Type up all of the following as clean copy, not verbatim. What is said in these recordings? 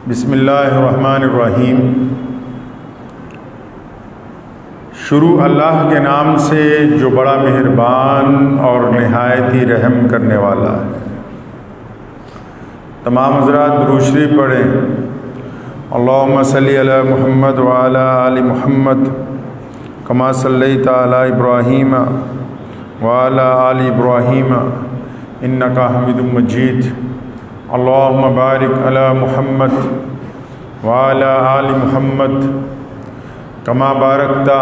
बिस्मिल्लाहिर्रहमानिर्रहीम। शुरू अल्लाह के नाम से जो बड़ा मेहरबान और नहायत ही रहम करने वाला है। तमाम हज़रात दुरूद शरीफ पढ़ें। अल्लाहुम्मा सल्ली अला मुहम्मद व अला आलि मुहम्मद कमा सल्लैता अला इब्राहीम व अला आलि इब्राहीम इन्नका हमीदुम मजीद। अल्लाहुम्मा बारिक अला मुहम्मद व अला आलि मुहम्मद कमा बारकता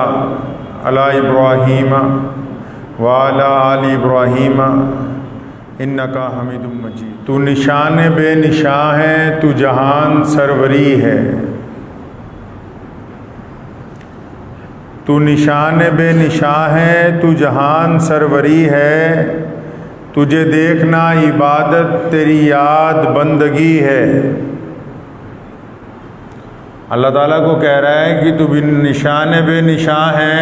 अला इब्राहीम व अला आलि इब्राहीम इन्नका हमीदुम मजीद। तू निशान बेनिशां है, तू जहान सरवरी है। तू निशान बेनिशां है, तू जहान सरवरी है। तुझे देखना इबादत, तेरी याद बंदगी है। अल्लाह ताला को कह रहा है कि तू निशान बेनिशां है,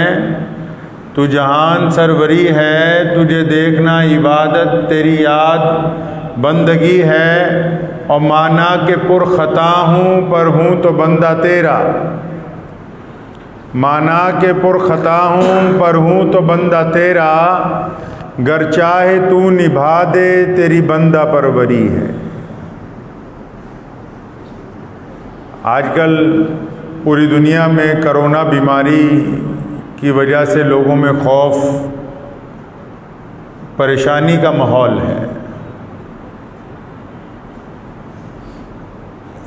तू जहान सरवरी है। तुझे देखना इबादत, तेरी याद बंदगी है। और माना कि पुरखता हूँ पर हूँ तो बंदा तेरा। माना कि पुरखता हूँ पर हूँ तो बंदा तेरा। गर चाहे तू निभा दे, तेरी बंदा परवरी है। आजकल पूरी दुनिया में कोरोना बीमारी की वजह से लोगों में खौफ, परेशानी का माहौल है।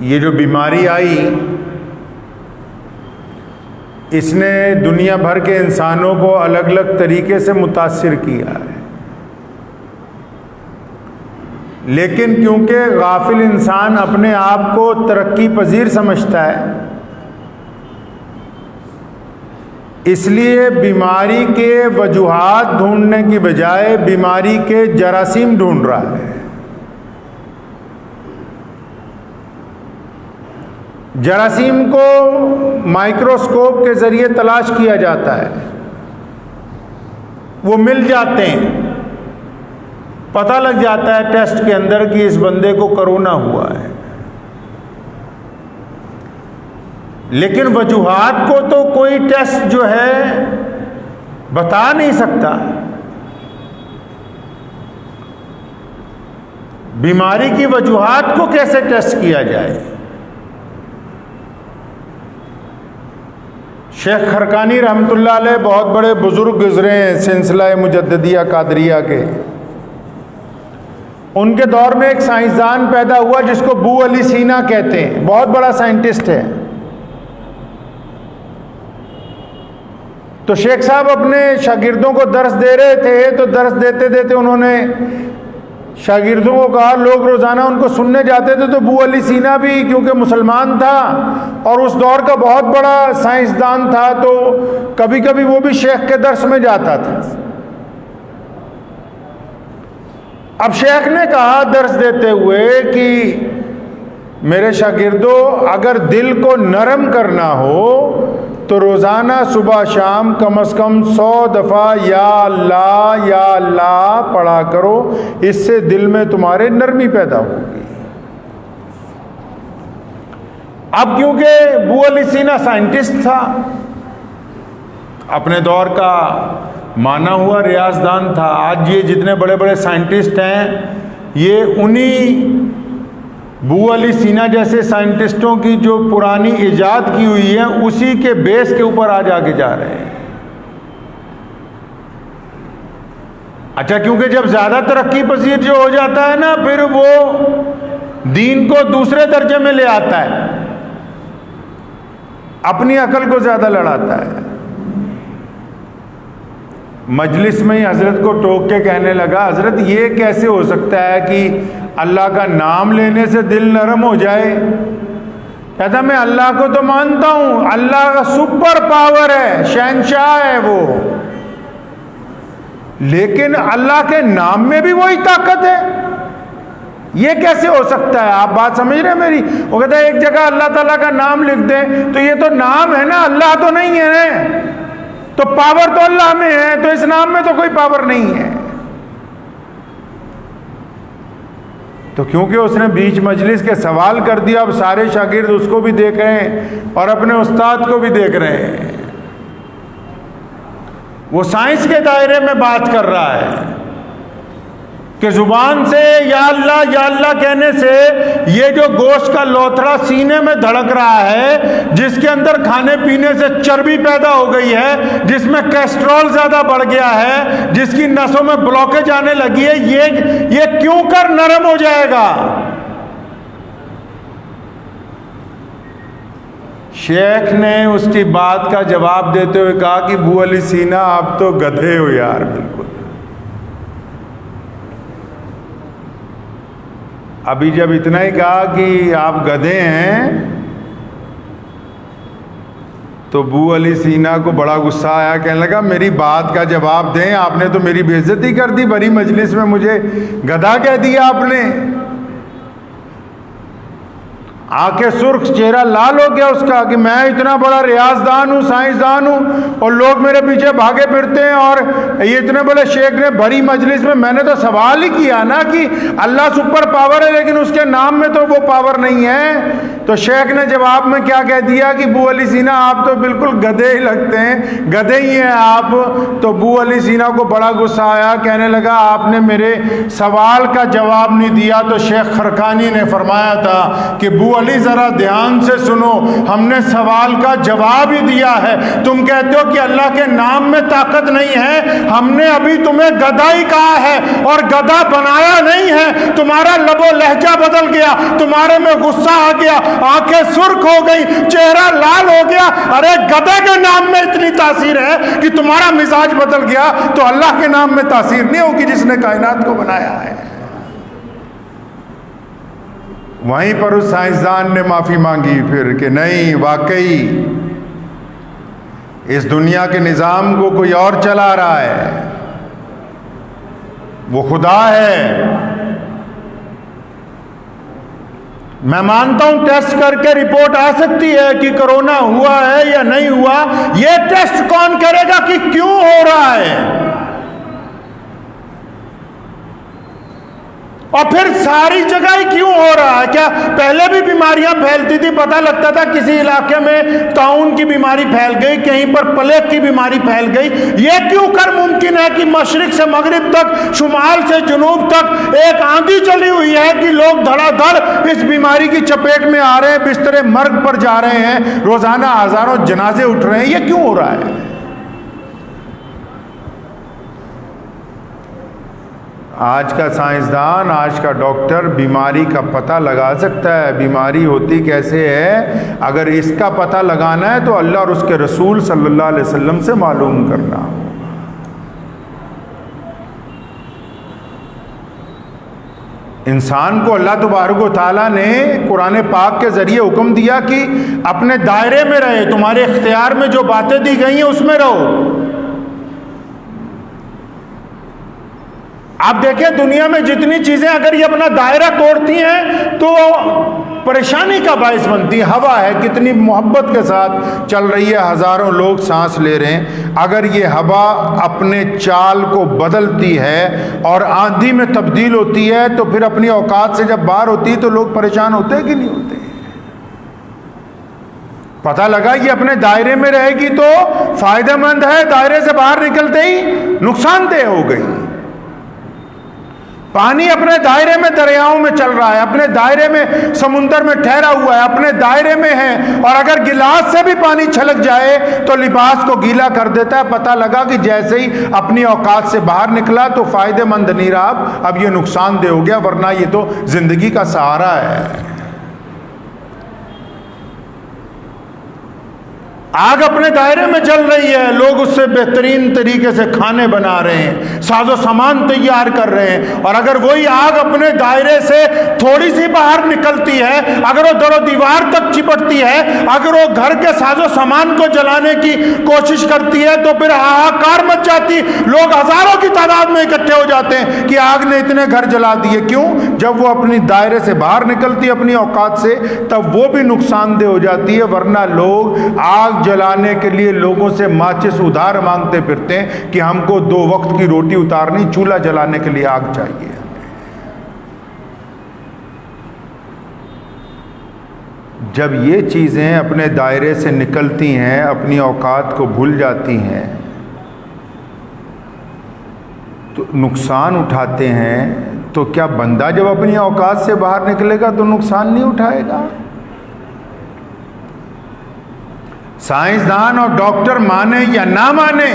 ये जो बीमारी आई, इसने दुनिया भर के इंसानों को अलग अलग तरीके से मुतासिर किया है। लेकिन क्योंकि गाफिल इंसान अपने आप को तरक्की पजीर समझता है, इसलिए बीमारी के वजूहात ढूंढने की बजाय बीमारी के जरासीम ढूंढ रहा है। जरासीम को माइक्रोस्कोप के जरिए तलाश किया जाता है, वो मिल जाते हैं। पता लग जाता है टेस्ट के अंदर कि इस बंदे को कोरोना हुआ है। लेकिन वजूहात को तो कोई टेस्ट जो है बता नहीं सकता। बीमारी की वजूहात को कैसे टेस्ट किया जाए? शेख खरकानी रहमतुल्लाह अलैह बहुत बड़े बुजुर्ग गुजरे हैं सिलसिला मुजद्दिदिया कादरिया के। उनके दौर में एक साइंसदान पैदा हुआ जिसको बू अली सीना कहते हैं, बहुत बड़ा साइंटिस्ट है। तो शेख साहब अपने शागिर्दों को दर्स दे रहे थे, तो दर्स देते देते उन्होंने शागिर्दों को कहा, लोग रोज़ाना उनको सुनने जाते थे, तो बू अली सीना भी क्योंकि मुसलमान था और उस दौर का बहुत बड़ा साइंसदान था, तो कभी कभी वो भी शेख के दर्स में जाता था। अब शेख ने कहा दर्स देते हुए कि मेरे शागिर्दों, अगर दिल को नरम करना हो तो रोज़ाना सुबह शाम कम से कम 100 दफ़ा या अल्लाह पढ़ा करो। इससे दिल में तुम्हारे नरमी पैदा होगी। अब क्योंकि बू अली सीना साइंटिस्ट था, अपने दौर का माना हुआ रियाजदान था। आज ये जितने बड़े बड़े साइंटिस्ट हैं, ये उन्हीं बू अली सीना जैसे साइंटिस्टों की जो पुरानी इजाद की हुई है, उसी के बेस के ऊपर आज आगे जा रहे हैं। अच्छा, क्योंकि जब ज़्यादा तरक्की पजीर जो हो जाता है ना, फिर वो दीन को दूसरे दर्जे में ले आता है, अपनी अकल को ज़्यादा लड़ाता है। मजलिस में ही हजरत को टोक के कहने लगा, हजरत ये कैसे हो सकता है कि अल्लाह का नाम लेने से दिल नरम हो जाए? कहता मैं अल्लाह को तो मानता हूं, अल्लाह का सुपर पावर है, शहंशाह है वो, लेकिन अल्लाह के नाम में भी वही ताकत है। ये कैसे हो सकता है? आप बात समझ रहे हैं मेरी? वो कहता है एक जगह अल्लाह ताला का नाम लिख दें तो ये तो नाम है ना, अल्लाह तो नहीं है ना, तो पावर तो अल्लाह में है, तो इस नाम में तो कोई पावर नहीं है। तो क्योंकि उसने बीच मजलिस के सवाल कर दिया, अब सारे शागिर्द उसको भी देख रहे हैं और अपने उस्ताद को भी देख रहे हैं। वो साइंस के दायरे में बात कर रहा है कि जुबान से या अल्लाह कहने से ये जो गोश्त का लोथड़ा सीने में धड़क रहा है, जिसके अंदर खाने पीने से चर्बी पैदा हो गई है, जिसमें कोलेस्ट्रॉल ज्यादा बढ़ गया है, जिसकी नसों में ब्लॉकेज आने लगी है, ये क्यों कर नरम हो जाएगा? शेख ने उसकी बात का जवाब देते हुए कहा कि बू अली सीना, आप तो गधे हो यार, बिल्कुल। अभी जब इतना ही कहा कि आप गधे हैं तो बू अली सीना को बड़ा गुस्सा आया, कहने लगा मेरी बात का जवाब दें, आपने तो मेरी बेइज्जती कर दी, बड़ी मजलिस में मुझे गधा कह दिया आपने। आंखें सुर्ख, चेहरा लाल हो गया उसका कि मैं इतना बड़ा रियाजदान हूँ, साइंसदान हूँ और लोग मेरे पीछे भागे फिरते हैं, और ये इतने बड़े शेख ने भरी मजलिस में, मैंने तो सवाल ही किया ना कि अल्लाह सुपर पावर है लेकिन उसके नाम में तो वो पावर नहीं है। तो शेख ने जवाब में क्या कह दिया कि बू अली सीना, आप तो बिल्कुल गधे ही लगते हैं, गधे ही हैं आप। तो बू अली सीना को बड़ा गुस्सा आया, कहने लगा आपने मेरे सवाल का जवाब नहीं दिया। तो शेख खरकानी ने फरमाया था कि बू अली जरा ध्यान से सुनो, हमने सवाल का जवाब ही दिया है। तुम कहते हो कि अल्लाह के नाम में ताकत नहीं है, हमने अभी तुम्हें गधा ही कहा है और गधा बनाया नहीं है। तुम्हारा लबो लहजा बदल गया, तुम्हारे में गुस्सा आ गया, आंखें सुर्ख हो गई, चेहरा लाल हो गया। अरे गधे के नाम में इतनी तासीर है कि तुम्हारा मिजाज बदल गया, तो अल्लाह के नाम में तासीर नहीं होगी जिसने कायनात को बनाया है। वहीं पर उस साइंसदान ने माफी मांगी फिर कि नहीं, वाकई इस दुनिया के निजाम को कोई और चला रहा है, वो खुदा है। मैं मानता हूं टेस्ट करके रिपोर्ट आ सकती है कि कोरोना हुआ है या नहीं हुआ, ये टेस्ट कौन करेगा कि क्यों हो रहा है? और फिर सारी जगह ही क्यों हो रहा है? क्या पहले भी बीमारियां फैलती थी? पता लगता था किसी इलाके में ताउन की बीमारी फैल गई, कहीं पर प्लेग की बीमारी फैल गई। ये क्यों कर मुमकिन है कि मशरिक से मगरिब तक, शुमाल से जुनूब तक एक आंधी चली हुई है कि लोग धड़ाधड़ इस बीमारी की चपेट में आ रहे हैं, बिस्तरे मर्ग पर जा रहे हैं, रोजाना हजारों जनाजे उठ रहे हैं? ये क्यों हो रहा है? आज का साइंसदान, आज का डॉक्टर बीमारी का पता लगा सकता है। बीमारी होती कैसे है, अगर इसका पता लगाना है तो अल्लाह और उसके रसूल सल्लल्लाहु अलैहि वसल्लम से मालूम करना। इंसान को अल्लाह तबारक व तआला ने कुरान पाक के जरिए हुक्म दिया कि अपने दायरे में रहे, तुम्हारे इख्तियार में जो बातें दी गई हैं उसमें रहो। आप देखें दुनिया में जितनी चीजें अगर ये अपना दायरा तोड़ती हैं तो परेशानी का बायस बनती है। हवा है, कितनी मोहब्बत के साथ चल रही है, हजारों लोग सांस ले रहे हैं। अगर ये हवा अपने चाल को बदलती है और आंधी में तब्दील होती है तो फिर अपनी औकात से जब बाहर होती है तो लोग परेशान होते हैं कि नहीं होते? पता लगा ये अपने दायरे में रहेगी तो फायदेमंद है, दायरे से बाहर निकलते ही नुकसानदेह हो गई। पानी अपने दायरे में दरियाओं में चल रहा है, अपने दायरे में समुंदर में ठहरा हुआ है, अपने दायरे में है, और अगर गिलास से भी पानी छलक जाए तो लिबास को गीला कर देता है। पता लगा कि जैसे ही अपनी औकात से बाहर निकला तो फायदेमंद नहीं रहा, अब ये नुकसानदेह हो गया, वरना ये तो जिंदगी का सहारा है। आग अपने दायरे में जल रही है, लोग उससे बेहतरीन तरीके से खाने बना रहे हैं, साजो सामान तैयार कर रहे हैं, और अगर वही आग अपने दायरे से थोड़ी सी बाहर निकलती है, अगर वो दरो दीवार तक चिपटती है, अगर वो घर के साजो सामान को जलाने की कोशिश करती है तो फिर हाहाकार मच जाती, लोग हजारों की तादाद में इकट्ठे हो जाते हैं कि आग ने इतने घर जला दिए। क्यों? जब वो अपनी दायरे से बाहर निकलती है अपनी औकात से, तब वो भी नुकसानदेह हो जाती है। वरना लोग आग जलाने के लिए लोगों से माचिस उधार मांगते फिरते हैं कि हमको 2 वक्त की रोटी उतारनी, चूल्हा जलाने के लिए आग चाहिए। जब ये चीज़ें अपने दायरे से निकलती हैं, अपनी औकात को भूल जाती हैं, तो नुकसान उठाते हैं, तो क्या बंदा जब अपनी औकात से बाहर निकलेगा तो नुकसान नहीं उठाएगा? साइंसदान और डॉक्टर माने या ना माने,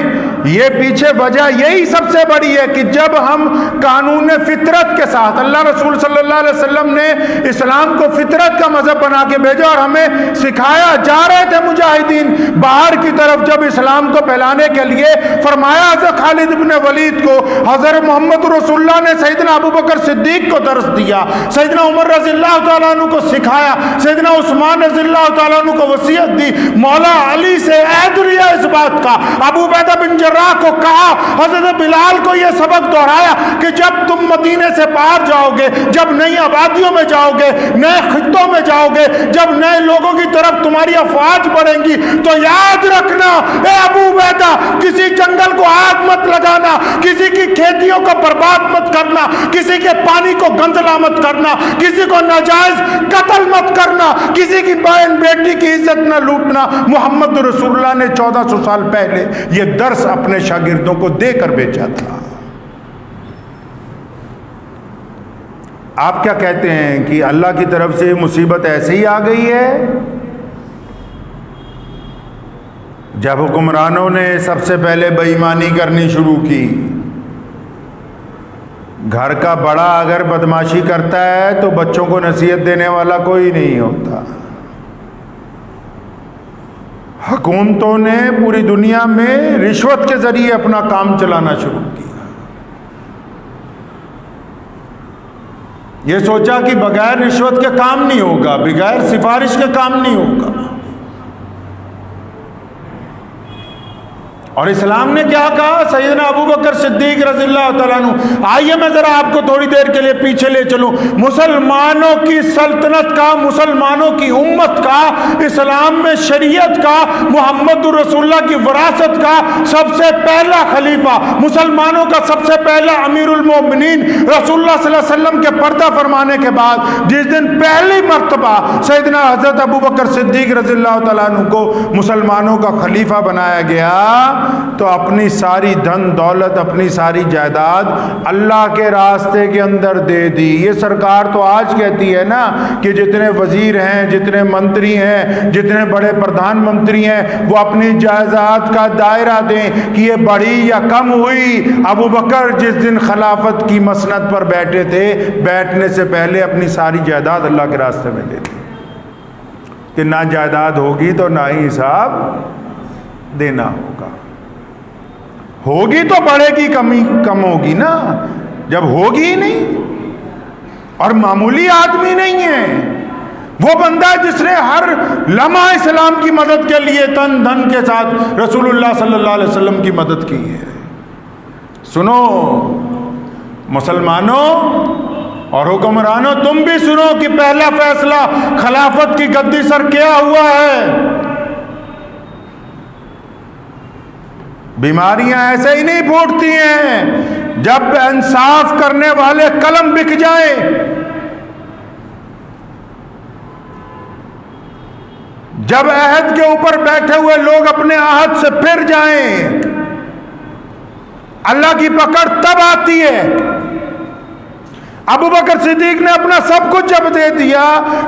ये पीछे वजह यही सबसे बड़ी है कि जब हम कानून फितरत के साथ, अल्लाह रसूल सल्लल्लाहु अलैहि वसल्लम ने इस्लाम को फितरत का मजहब बना के भेजा और हमें सिखाया, जा रहे थे मुजाहिदीन बाहर की तरफ जब इस्लाम को फैलाने के लिए, फरमाया हज़रत खालिद इब्न वलीद को हज़रत मोहम्मद रसूलुल्लाह ने सैयदना अबू बकर सिद्दीक को दर्स दिया, सैयदना उमर रज़ियल्लाहु तआला अन्हु को सिखाया, सैयदना उस्मान रज़ियल्लाहु तआला अन्हु को वसीयत दी, मौला अली से ऐद लिया इस बात का, अबू उबैदा बिन जर्राह को कहा, हजरत बिलाल को यह सबक दोहराया कि जब तुम मदीने से बाहर जाओगे, जब नई आबादियों में जाओगे, नए खित्तों में जाओगे, जब नए लोगों की तरफ तुम्हारी अफवाज बढ़ेंगी, तो याद रखना ए अबू उबैदा, किसी जंगल को आग मत लगाना, किसी की खेतियों को बर्बाद मत करना, किसी के पानी को गंदला मत करना, किसी को नाजायज कत्ल मत करना, किसी की बहन बेटी की इज्जत न लूटना। मोहम्मद रसूलुल्लाह ने 1400 साल पहले यह दर्स अपने शागिर्दों को देकर भेजा था। आप क्या कहते हैं कि अल्लाह की तरफ से मुसीबत ऐसे ही आ गई है? जब हुक्मरानों ने सबसे पहले बेईमानी करनी शुरू की, घर का बड़ा अगर बदमाशी करता है तो बच्चों को नसीहत देने वाला कोई नहीं होता। हुकूमतों ने पूरी दुनिया में रिश्वत के जरिए अपना काम चलाना शुरू किया। ये सोचा कि बगैर रिश्वत के काम नहीं होगा, बगैर सिफारिश के काम नहीं होगा। और इस्लाम ने क्या कहा? सैयदना अबू बकर सिद्दीक रज़ियल्लाहु तआला अन्हु, आइए मैं ज़रा आपको थोड़ी देर के लिए पीछे ले चलूं। मुसलमानों की सल्तनत का, मुसलमानों की उम्मत का, इस्लाम में शरीयत का, मोहम्मद रसूलुल्लाह की विरासत का सबसे पहला खलीफा, मुसलमानों का सबसे पहला अमीरुल मोमिनीन रसूलुल्लाह सल्लल्लाहु अलैहि वसल्लम के पर्दा फरमाने के बाद जिस दिन पहली मर्तबा सैयदना हज़रत अबू बकर सिद्दीक रज़ियल्लाहु तआला अन्हु को मुसलमानों का खलीफा बनाया गया, तो अपनी सारी धन दौलत, अपनी सारी जायदाद अल्लाह के रास्ते के अंदर दे दी। ये सरकार तो आज कहती है ना कि जितने वजीर हैं, जितने मंत्री हैं, जितने बड़े प्रधानमंत्री हैं, वो अपनी जायदाद का दायरा दें कि ये बढ़ी या कम हुई। अबू बकर जिस दिन खिलाफत की मसनद पर बैठे थे, बैठने से पहले अपनी सारी जायदाद अल्लाह के रास्ते में दे दी कि ना जायदाद होगी तो ना ही हिसाब देना होगा। होगी तो बढ़ेगी, कमी कम होगी ना, जब होगी ही नहीं। और मामूली आदमी नहीं है वो बंदा जिसने हर लम्हा इस्लाम की मदद के लिए तन धन के साथ रसूलुल्लाह सल्लल्लाहु अलैहि वसल्लम की मदद की है। सुनो मुसलमानों और हुक्मरानों, तुम भी सुनो कि पहला फैसला खिलाफत की गद्दी सर क्या हुआ है। बीमारियां ऐसे ही नहीं फूटती हैं, जब इंसाफ करने वाले कलम बिक जाए, जब अहद के ऊपर बैठे हुए लोग अपने अहद से फिर जाएं, अल्लाह की पकड़ तब आती है। अबू बकर सिद्दीक ने अपना सब कुछ जब दे दिया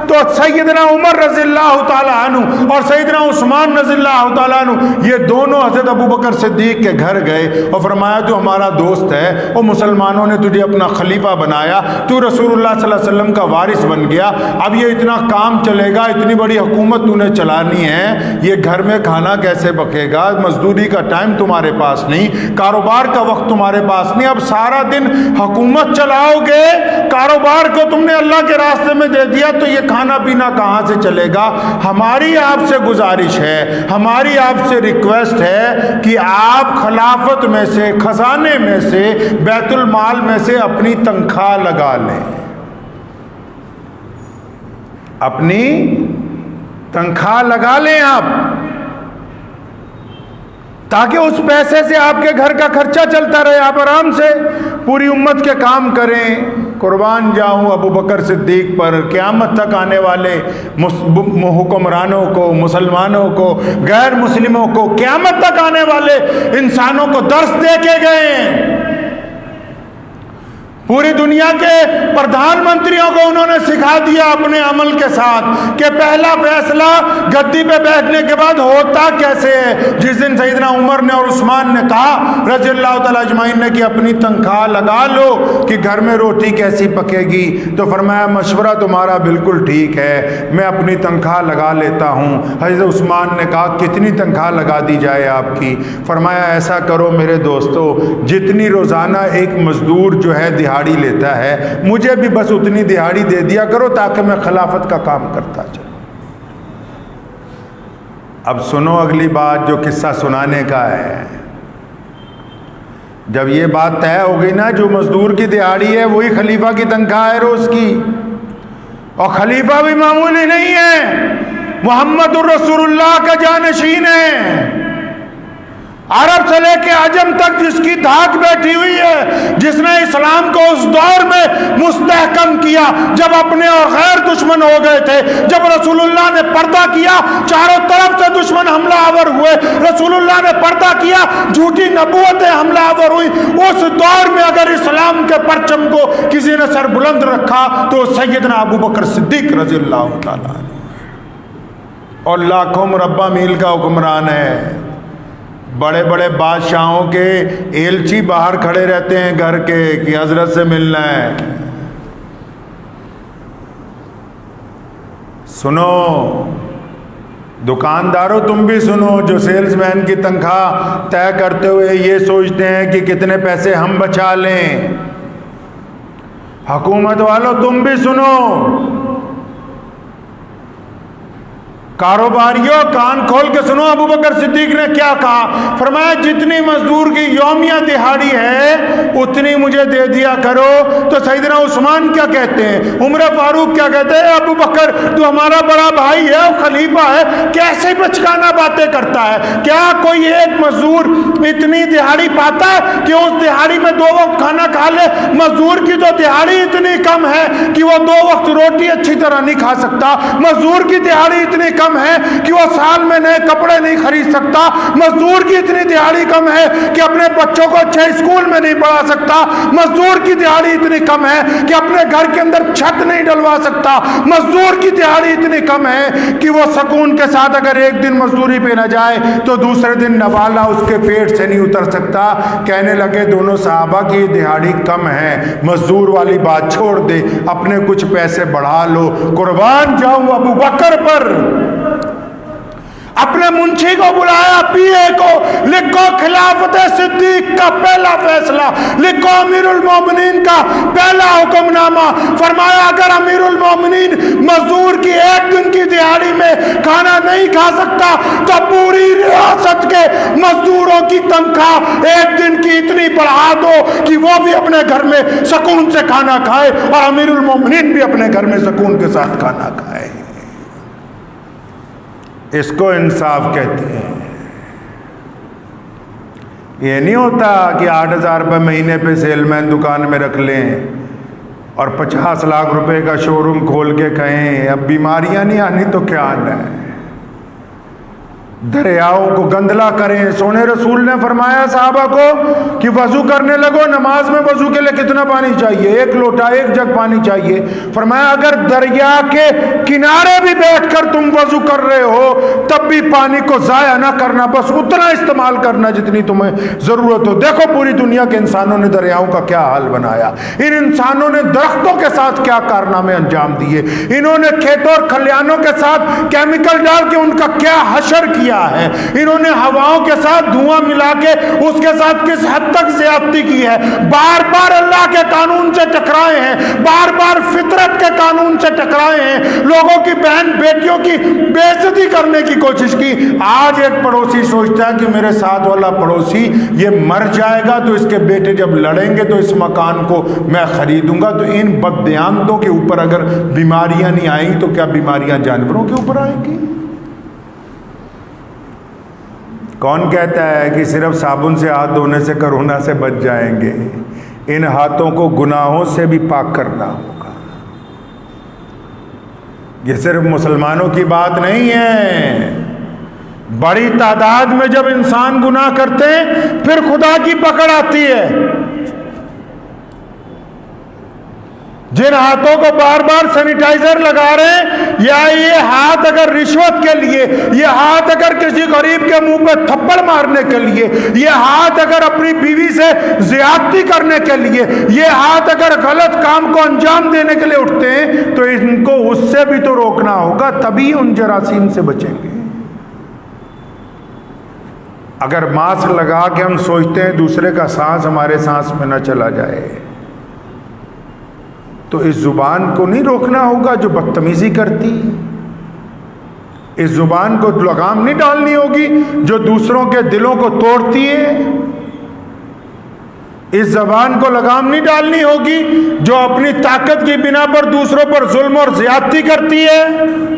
तो सैयदना उमर रज़ियल्लाहु ताला अन्हु और सैयदना उस्मान रज़ियल्लाहु ताला अन्हु ये दोनों हज़रत अबू बकर सिद्दीक के घर गए और फरमाया तू हमारा दोस्त है और मुसलमानों ने तुझे अपना खलीफा बनाया, तू रसूलुल्लाह सल्लल्लाहु अलैहि वसल्लम का वारिस बन गया, अब ये इतना काम चलेगा, इतनी बड़ी हुकूमत तूने चलानी है, ये घर में खाना कैसे पकेगा, मजदूरी का टाइम तुम्हारे पास नहीं, कारोबार का वक्त तुम्हारे पास नहीं, अब सारा दिन हुकूमत चलाओगे, कारोबार को तुमने अल्लाह के रास्ते में दे दिया, तो ये खाना पीना कहां से चलेगा। हमारी आपसे गुजारिश है, हमारी आपसे रिक्वेस्ट है कि आप खिलाफत में से, खजाने में से, बैतुल माल में से अपनी तनख्वाह लगा लें, अपनी तनख्वाह लगा लें आप, ताकि उस पैसे से आपके घर का खर्चा चलता रहे, आप आराम से पूरी उम्मत के काम करें। कुर्बान जाऊं अबू बकर सिद्दीक पर, क़यामत तक आने वाले हुक्मरानों को, मुसलमानों को, गैर मुस्लिमों को, क़यामत तक आने वाले इंसानों को दर्स दे के गए हैं। पूरी दुनिया के प्रधानमंत्रियों को उन्होंने सिखा दिया अपने अमल के साथ कि पहला फैसला गद्दी पे बैठने के बाद होता कैसे है। जिस दिन सैयदना उमर ने और उस्मान ने कहा रज़ियल्लाहु तआला अजमईन ने कि अपनी तनख्वाह लगा लो कि घर में रोटी कैसी पकेगी, तो फरमाया मशवरा तुम्हारा बिल्कुल ठीक है, मैं अपनी तनख्वाह लगा लेता हूँ। हज़रत उस्मान ने कहा कितनी तनख्वाह लगा दी जाए आपकी? फरमाया ऐसा करो मेरे दोस्तों, जितनी रोज़ाना एक मजदूर जो है दिहाड़ी लेता है, मुझे भी बस उतनी दिहाड़ी दे दिया करो ताकि मैं खिलाफत का काम करता चलूं। अब सुनो अगली बात जो किस्सा सुनाने का है। जब ये बात तय हो गई ना, जो मजदूर की दिहाड़ी है वही खलीफा की तनख्वाह है रोज की, और खलीफा भी मामूली नहीं है, मुहम्मदुर रसूलुल्लाह का जानशीन है। अरब से लेके अजम तक जिसकी धाक बैठी हुई है, जिसने इस्लाम को उस दौर में मुस्तहकम किया जब अपने और गैर दुश्मन हो गए थे, जब रसूलुल्लाह ने पर्दा किया चारों तरफ से दुश्मन हमलावर हुए, रसूलुल्लाह ने पर्दा किया झूठी नबूवतें हमलावर हुई, उस दौर में अगर इस्लाम के परचम को किसी ने सर बुलंद रखा तो सैयदना अबू बकर सिद्दीक रज़ियल्लाहु ताला अन्हु, और लाखों मुरब्बा मील का हुक्मरान है। बड़े बड़े बादशाहों के एलची बाहर खड़े रहते हैं घर के कि हजरत से मिलना है। सुनो दुकानदारों, तुम भी सुनो, जो सेल्समैन की तनख्वाह तय करते हुए ये सोचते हैं कि कितने पैसे हम बचा लें। हुकूमत वालों तुम भी सुनो, कारोबारियों कान खोल के सुनो। अबू बकर सिद्दीक ने क्या कहा? फरमाया जितनी मजदूर की यौमिया दिहाड़ी है उतनी मुझे दे दिया करो। तो सैयदना उस्मान क्या कहते हैं, उमर फारूक क्या कहते हैं, अबू बकर तू हमारा बड़ा भाई है, खलीफा है, कैसे बचकाना बातें करता है? क्या कोई एक मजदूर इतनी दिहाड़ी पाता है कि उस दिहाड़ी में 2 वक्त खाना खा ले? मजदूर की तो दिहाड़ी इतनी कम है कि वो 2 वक्त रोटी अच्छी तरह नहीं खा सकता। मजदूर की दिहाड़ी इतनी है कि वो साल में नए कपड़े नहीं खरीद सकता। मजदूर की इतनी दिहाड़ी कम है कि अपने बच्चों को अच्छे स्कूल में नहीं पढ़ा सकता। मजदूर की दिहाड़ी इतनी कम है कि अपने घर के अंदर छत नहीं डलवा सकता। मजदूर की दिहाड़ी इतनी कम है कि वो सुकून के साथ अगर एक दिन मजदूरी पे न जाए तो दूसरे दिन नवाला उसके पेट से नहीं उतर सकता। कहने लगे दोनों सहाबा की दिहाड़ी कम है, मजदूर वाली बात छोड़ दे, अपने कुछ पैसे बढ़ा लो। कुर्बान जाऊं अबू बकर पर। अपने मुंशी को बुलाया, पीए को, लिखो खिलाफत सिद्दीक का पहला फैसला, लिखो अमीरुल मोमिनीन का पहला हुक्मनामा। फरमाया अगर अमीरुल मोमिनीन मजदूर की एक दिन की दिहाड़ी में खाना नहीं खा सकता तो पूरी रियासत के मजदूरों की तनख्वाह एक दिन की इतनी बढ़ा दो कि वो भी अपने घर में सुकून से खाना खाए और अमीरुल मोमिनीन भी अपने घर में सुकून के साथ खाना खाए। इसको इंसाफ कहते हैं। ये नहीं होता कि 8,000 रुपये महीने पे सेलमैन दुकान में रख लें और 50 लाख रुपए का शोरूम खोल के कहें अब बीमारियां नहीं आनी तो क्या आना है। दरियाओं को गंदला करें। सोने रसूल ने फरमाया साहबा को कि वजू करने लगो, नमाज में वजू के लिए कितना पानी चाहिए? 1 लोटा, 1 जग पानी चाहिए। फरमाया अगर दरिया के किनारे भी बैठकर तुम वजू कर रहे हो तब भी पानी को जाया ना करना, बस उतना इस्तेमाल करना जितनी तुम्हें जरूरत हो। देखो पूरी दुनिया के इंसानों ने दरियाओं का क्या हाल बनाया, इन इंसानों ने दरख्तों के साथ क्या कारनामे अंजाम दिए, इन्होंने खेतों और खलियानों के साथ केमिकल डाल के उनका क्या हशर किया है, इन्होंने हवाओं के साथ धुआं मिला के उसके साथ किस हद तक ज्यादती की है। बार बार अल्लाह के कानून से टकराए हैं, बार बार फितरत के कानून से टकराए हैं, लोगों की बहन बेटियों की बेइज्जती करने की कोशिश की। आज एक पड़ोसी सोचता है कि मेरे साथ वाला पड़ोसी ये मर जाएगा तो इसके बेटे जब लड़ेंगे तो इस मकान को मैं खरीदूंगा। तो इन बददियांतों के ऊपर अगर बीमारियां नहीं आएंगी तो क्या बीमारियां जानवरों के ऊपर आएंगी? कौन कहता है कि सिर्फ साबुन से हाथ धोने से कोरोना से बच जाएंगे? इन हाथों को गुनाहों से भी पाक करना होगा। ये सिर्फ मुसलमानों की बात नहीं है, बड़ी तादाद में जब इंसान गुनाह करते हैं फिर खुदा की पकड़ आती है। जिन हाथों को बार बार सैनिटाइजर लगा रहे हैं, या ये हाथ अगर रिश्वत के लिए, ये हाथ अगर किसी गरीब के मुंह पे थप्पड़ मारने के लिए, ये हाथ अगर अपनी बीवी से ज्यादती करने के लिए, ये हाथ अगर गलत काम को अंजाम देने के लिए उठते हैं, तो इनको उससे भी तो रोकना होगा, तभी उन जरासीम से बचेंगे। अगर मास्क लगा के हम सोचते हैं दूसरे का सांस हमारे सांस में न चला जाए, तो इस जुबान को नहीं रोकना होगा जो बदतमीजी करती, इस जुबान को लगाम नहीं डालनी होगी जो दूसरों के दिलों को तोड़ती है, इस जबान को लगाम नहीं डालनी होगी जो अपनी ताकत की बिना पर दूसरों पर जुल्म और ज्यादती करती है।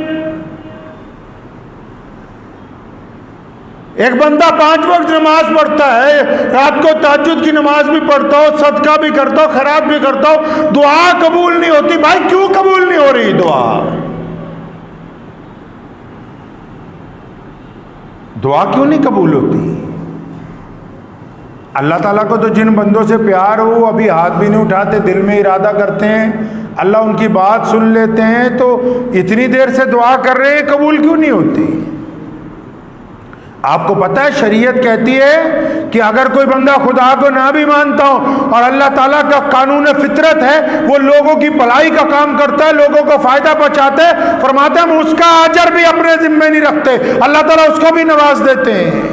एक बंदा 5 वक्त नमाज पढ़ता है, रात को तहज्जुद की नमाज भी पढ़ता हो, सदका भी करता हो, खैरात भी करता हो, दुआ कबूल नहीं होती। भाई क्यों कबूल नहीं हो रही दुआ? दुआ क्यों नहीं कबूल होती? अल्लाह ताला को तो जिन बंदों से प्यार हो अभी हाथ भी नहीं उठाते, दिल में इरादा करते हैं, अल्लाह उनकी बात सुन लेते हैं, तो इतनी देर से दुआ कर रहे हैं, कबूल क्यों नहीं होती? आपको पता है शरीयत कहती है कि अगर कोई बंदा खुदा को ना भी मानता हो और अल्लाह ताला का कानून फितरत है, वो लोगों की भलाई का काम करता है, लोगों को फायदा पहुंचाता है, फरमाते हम उसका अजर भी अपने जिम्मे नहीं रखते, अल्लाह ताला उसको भी नवाज देते हैं।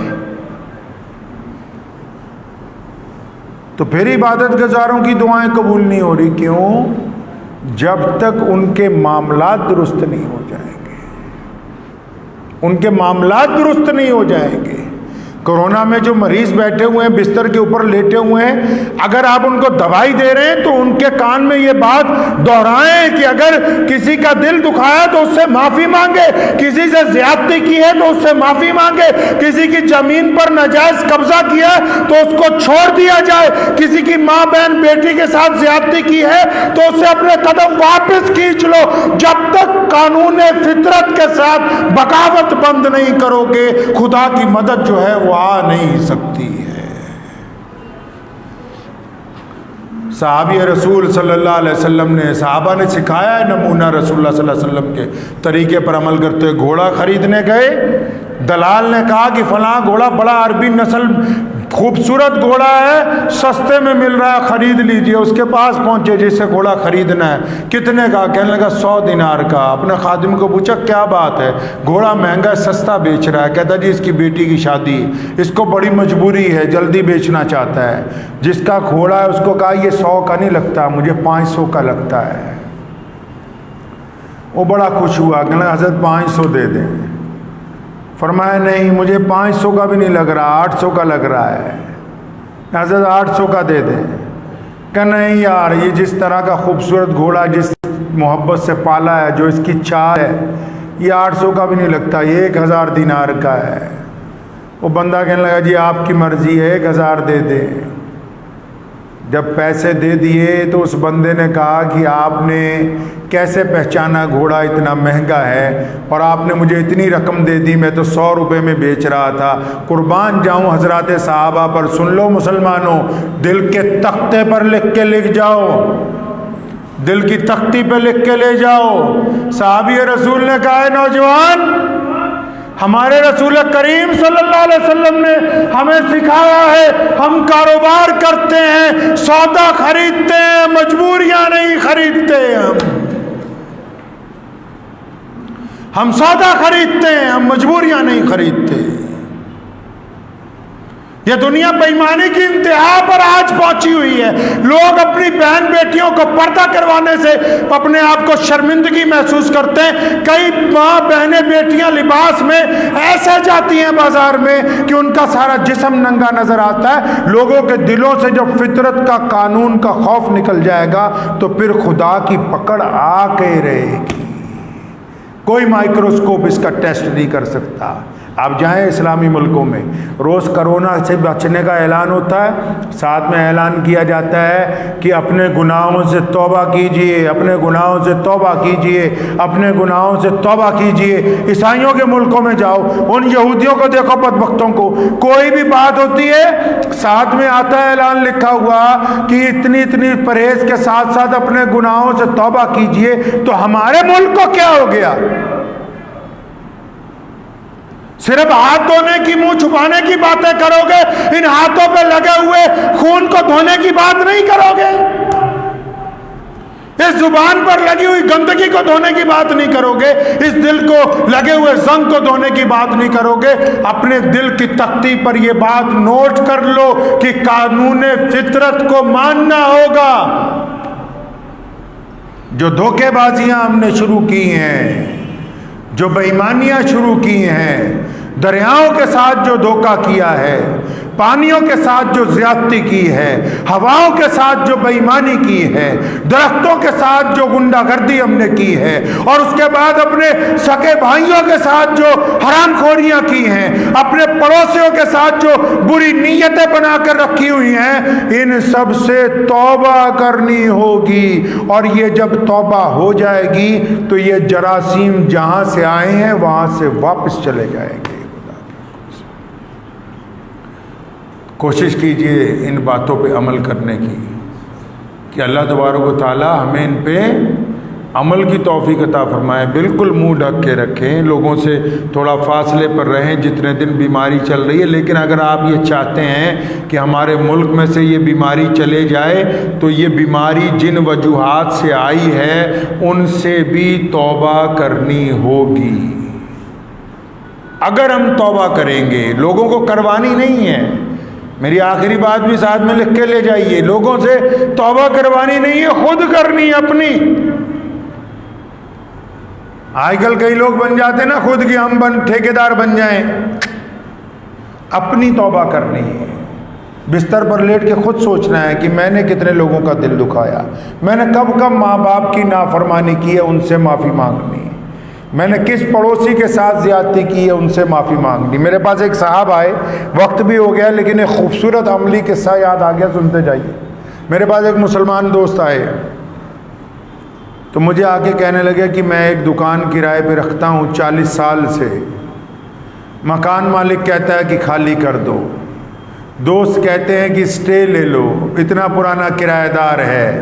तो फिर इबादत गुजारों की दुआएं कबूल नहीं हो रही, क्यों? जब तक उनके मामलात दुरुस्त नहीं हो जाएंगे, उनके मामलात दुरुस्त नहीं हो जाएंगे। कोरोना में जो मरीज बैठे हुए हैं, बिस्तर के ऊपर लेटे हुए हैं, अगर आप उनको दवाई दे रहे हैं तो उनके कान में ये बात दोहराएं कि अगर किसी का दिल दुखाया तो उससे माफी मांगे, किसी से ज्यादती की है तो उससे माफी मांगे, किसी की जमीन पर नाजायज कब्जा किया है तो उसको छोड़ दिया जाए, किसी की माँ बहन बेटी के साथ ज्यादती की है तो उससे अपने कदम वापस खींच लो। जब तक कानून फितरत के साथ बगावत बंद नहीं करोगे, खुदा की मदद जो है वो आ नहीं सकती है। साहबी रसूल सल्लल्लाहु अलैहि वसल्लम ने, साहबा ने सिखाया है नमूना रसूलुल्लाह सल्लल्लाहु अलैहि वसल्लम के तरीके पर अमल करते हुए। घोड़ा खरीदने गए, दलाल ने कहा कि फलां घोड़ा बड़ा अरबी नस्ल खूबसूरत घोड़ा है, सस्ते में मिल रहा है, खरीद लीजिए। उसके पास पहुंचे जिससे घोड़ा खरीदना है, कितने का? कहने लगा 100 दिनार का। अपने खादिम को पूछा क्या बात है, घोड़ा महंगा सस्ता बेच रहा है? कहता जी इसकी बेटी की शादी, इसको बड़ी मजबूरी है, जल्दी बेचना चाहता है। जिसका घोड़ा है उसको कहा ये 100 का नहीं लगता, मुझे 500 का लगता है। वो बड़ा खुश हुआ, कहना हज़रत 500 दे दें। फरमाया नहीं मुझे 500 का भी नहीं लग रहा, 800 का लग रहा है। हज़रत 800 का दे दें। क्या नहीं यार, ये जिस तरह का खूबसूरत घोड़ा जिस मोहब्बत से पाला है, जो इसकी चाल है, ये 800 का भी नहीं लगता, ये 1000 दिनार का है। वो बंदा कहने लगा जी आपकी मर्जी है, 1000 दे दें। जब पैसे दे दिए तो उस बंदे ने कहा कि आपने कैसे पहचाना घोड़ा इतना महंगा है और आपने मुझे इतनी रकम दे दी, मैं तो 100 रुपये में बेच रहा था। कुर्बान जाऊं हजरात साहबा पर। सुन लो मुसलमानों, दिल के तख्ते पर लिख के लिख जाओ, दिल की तख्ती पे लिख के ले जाओ। साहबी रसूल ने कहा है नौजवान, हमारे रसूल करीम सल्लल्लाहु अलैहि वसल्लम ने हमें सिखाया है, हम कारोबार करते हैं, सौदा खरीदते हैं, मजबूरियां नहीं खरीदते। हम सौदा खरीदते हैं, हम मजबूरियां नहीं खरीदते। यह दुनिया बेईमानी की इंतहा पर आज पहुंची हुई है। लोग अपनी बहन बेटियों को पर्दा करवाने से अपने आप को शर्मिंदगी महसूस करते हैं। कई माँ बहनें बेटियां लिबास में ऐसे जाती हैं बाजार में कि उनका सारा जिस्म नंगा नजर आता है। लोगों के दिलों से जब फितरत का कानून का खौफ निकल जाएगा तो फिर खुदा की पकड़ आके रहेगी। कोई माइक्रोस्कोप इसका टेस्ट नहीं कर सकता। आप जाएं इस्लामी मुल्कों में, रोज़ कोरोना से बचने का ऐलान होता है, साथ में ऐलान किया जाता है कि अपने गुनाहों से तौबा कीजिए, अपने गुनाहों से तौबा कीजिए, अपने गुनाहों से तौबा कीजिए। ईसाइयों के मुल्कों में जाओ, उन यहूदियों को देखो, बदबख्तों को, कोई भी बात होती है साथ में आता है ऐलान लिखा हुआ कि इतनी इतनी परहेज के साथ साथ अपने गुनाहों से तौबा कीजिए। तो हमारे मुल्क को क्या हो गया? सिर्फ हाथ धोने की, मुंह छुपाने की बातें करोगे, इन हाथों पे लगे हुए खून को धोने की बात नहीं करोगे, इस जुबान पर लगी हुई गंदगी को धोने की बात नहीं करोगे, इस दिल को लगे हुए जंग को धोने की बात नहीं करोगे। अपने दिल की तख्ती पर यह बात नोट कर लो कि कानून फितरत को मानना होगा। जो धोखेबाजियां हमने शुरू की हैं, जो बेईमानियां शुरू की हैं, दरियाओं के साथ जो धोखा किया है, पानियों के साथ जो ज्यादती की है, हवाओं के साथ जो बेईमानी की है, दरख्तों के साथ जो गुंडागर्दी हमने की है, और उसके बाद अपने सगे भाइयों के साथ जो हरामखोरियां की हैं, अपने पड़ोसियों के साथ जो बुरी नीयतें बनाकर रखी हुई हैं, इन सब से तौबा करनी होगी। और ये जब तौबा हो जाएगी तो ये जरासीम जहां से आए हैं वहां से वापस चले जाएंगे। कोशिश कीजिए इन बातों पे अमल करने की कि अल्लाह तबारक व तआला हमें इन पे अमल की तौफीक अता फरमाए। बिल्कुल मुंह ढक के रखें, लोगों से थोड़ा फासले पर रहें जितने दिन बीमारी चल रही है। लेकिन अगर आप ये चाहते हैं कि हमारे मुल्क में से ये बीमारी चले जाए तो ये बीमारी जिन वजूहात से आई है उनसे भी तौबा करनी होगी। अगर हम तौबा करेंगे, लोगों को करवानी नहीं है, मेरी आखिरी बात भी साथ में लिख के ले जाइए, लोगों से तौबा करवानी नहीं है, खुद करनी अपनी। आजकल कई लोग बन जाते हैं ना खुद की हम ठेकेदार बन जाएं, अपनी तौबा करनी है। बिस्तर पर लेट के खुद सोचना है कि मैंने कितने लोगों का दिल दुखाया, मैंने कब कब माँ बाप की नाफरमानी की है, उनसे माफ़ी मांगनी, मैंने किस पड़ोसी के साथ ज्यादती की है, उनसे माफ़ी मांगनी। मेरे पास एक साहब आए, वक्त भी हो गया लेकिन एक खूबसूरत अमली किस्सा याद आ गया, सुनते जाइए। मेरे पास एक मुसलमान दोस्त आए तो मुझे आके कहने लगे कि मैं एक दुकान किराए पे रखता हूँ 40 साल से, मकान मालिक कहता है कि खाली कर दो, दोस्त कहते हैं कि स्टे ले लो, इतना पुराना किराएदार है,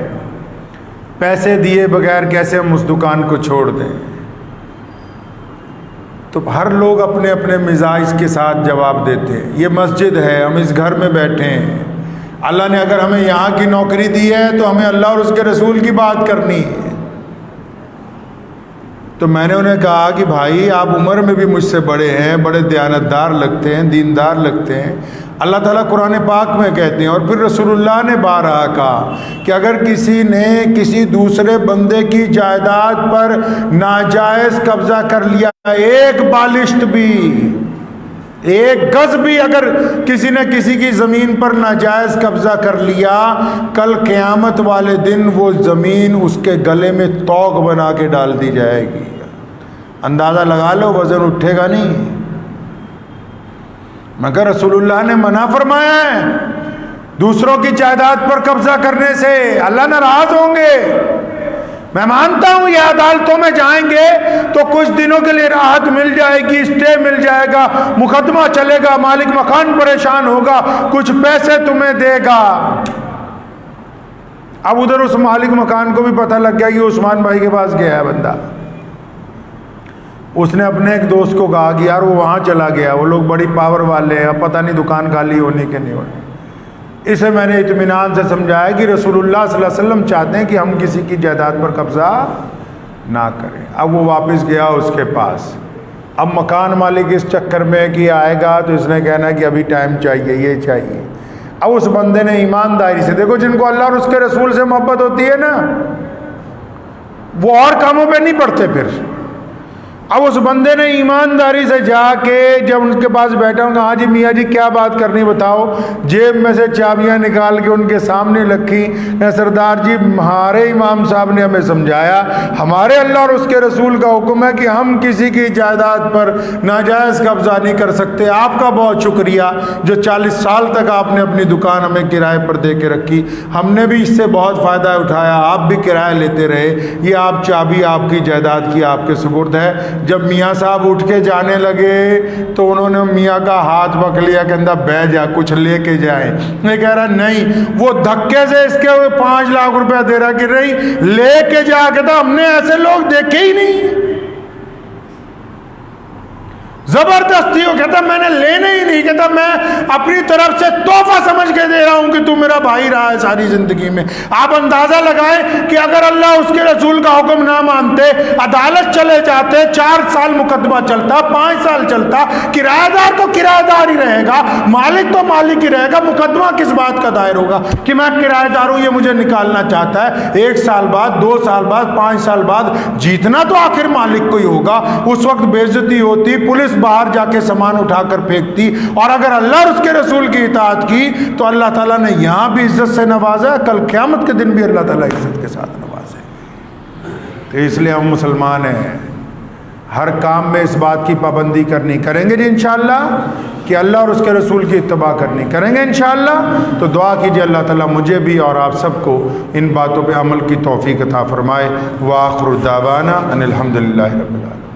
पैसे दिए बगैर कैसे हम उस दुकान को छोड़ दें। तो हर लोग अपने अपने मिजाज के साथ जवाब देते हैं। ये मस्जिद है, हम इस घर में बैठे हैं, अल्लाह ने अगर हमें यहाँ की नौकरी दी है तो हमें अल्लाह और उसके रसूल की बात करनी है। तो मैंने उन्हें कहा कि भाई आप उम्र में भी मुझसे बड़े हैं, बड़े दयानतदार लगते हैं, दीनदार लगते हैं। अल्लाह ताला कुरान पाक में कहते हैं, और फिर रसूलुल्लाह ने बारहा कहा कि अगर किसी ने किसी दूसरे बंदे की जायदाद पर नाजायज़ कब्जा कर लिया, एक बालिश्त भी, एक गज भी अगर किसी ने किसी की ज़मीन पर नाजायज़ कब्जा कर लिया, कल क़यामत वाले दिन वो ज़मीन उसके गले में तौक बना के डाल दी जाएगी। अंदाज़ा लगा लो, वज़न उठेगा नहीं। मगर रसूलुल्लाह ने मना फरमाया है दूसरों की जायदाद पर कब्जा करने से, अल्लाह नाराज होंगे। मैं मानता हूं ये अदालतों में जाएंगे तो कुछ दिनों के लिए राहत मिल जाएगी, स्टे मिल जाएगा, मुकदमा चलेगा, मालिक मकान परेशान होगा, कुछ पैसे तुम्हें देगा। अब उधर उस मालिक मकान को भी पता लग गया कि उस्मान भाई के पास गया है बंदा। उसने अपने एक दोस्त को कहा कि यार वो वहाँ चला गया, वो लोग बड़ी पावर वाले हैं, अब पता नहीं दुकान खाली होने के नहीं होने। इसे मैंने इत्मीनान से समझाया कि रसूलुल्लाह सल्लल्लाहु अलैहि वसल्लम चाहते हैं कि हम किसी की जायदाद पर कब्जा ना करें। अब वो वापस गया उसके पास, अब मकान मालिक इस चक्कर में कि आएगा तो इसने कहना कि अभी टाइम चाहिए, ये चाहिए। अब उस बंदे ने ईमानदारी से, देखो जिनको अल्लाह और उसके रसूल से मोहब्बत होती है ना, वो और कामों पे नहीं पड़ते, फिर अब उस बंदे ने ईमानदारी से जाके जब उनके पास बैठा, उनका हाँ जी मियाँ जी क्या बात करनी बताओ, जेब में से चाबियां निकाल के उनके सामने रखी। सरदार जी हमारे इमाम साहब ने हमें समझाया, हमारे अल्लाह और उसके रसूल का हुक्म है कि हम किसी की जायदाद पर नाजायज़ कब्जा नहीं कर सकते। आपका बहुत शुक्रिया जो 40 साल तक आपने अपनी दुकान हमें किराए पर दे के रखी, हमने भी इससे बहुत फ़ायदा उठाया, आप भी किराया लेते रहे, ये आप चाबी आपकी जायदाद की आपके सुपुर्द है। जब मियाँ साहब उठ के जाने लगे तो उन्होंने मियाँ का हाथ पकड़ लिया, कहता बह जा कुछ लेके जाए। मैं कह रहा नहीं, वो धक्के से इसके 5 लाख रुपया दे रहा कि नहीं लेके जा। कहता हमने ऐसे लोग देखे ही नहीं, जबरदस्ती हो। कहता मैंने लेने ही नहीं, कहता मैं अपनी तरफ से तोहफा समझ के दे रहा हूं कि तू मेरा भाई रहा है सारी जिंदगी में। आप अंदाजा लगाएं कि अगर अल्लाह उसके रसूल का हुक्म ना मानते, अदालत चले जाते, 4 साल मुकदमा चलता, 5 साल चलता, किराएदार तो किराएदार ही रहेगा, मालिक तो मालिक ही रहेगा। मुकदमा किस बात का दायर होगा कि मैं किराएदार हूं, ये मुझे निकालना चाहता है। 1 साल बाद, 2 साल बाद, 5 साल बाद जीतना तो आखिर मालिक को ही होगा। उस वक्त बेइज्जती होती, पुलिस बाहर जाके सामान उठाकर फेंकती। और अगर अल्लाह और उसके रसूल की इताअत की तो अल्लाह ताला ने यहां भी इज्जत से नवाजा, कल क़यामत के दिन भी अल्लाह ताला इज्जत के साथ नवाजे। तो इसलिए हम मुसलमान हैं, हर काम में इस बात की पाबंदी करनी करेंगे जी इंशाअल्लाह कि अल्लाह और उसके रसूल की इत्तबा करनी करेंगे इंशाअल्लाह। तो दुआ कीजिए अल्लाह ताला मुझे भी और आप सबको इन बातों पे अमल की तौफीक अता फरमाए। व आखिर दावाना अनिल हम्दुलिल्लाहि रब्बिल आलमीन।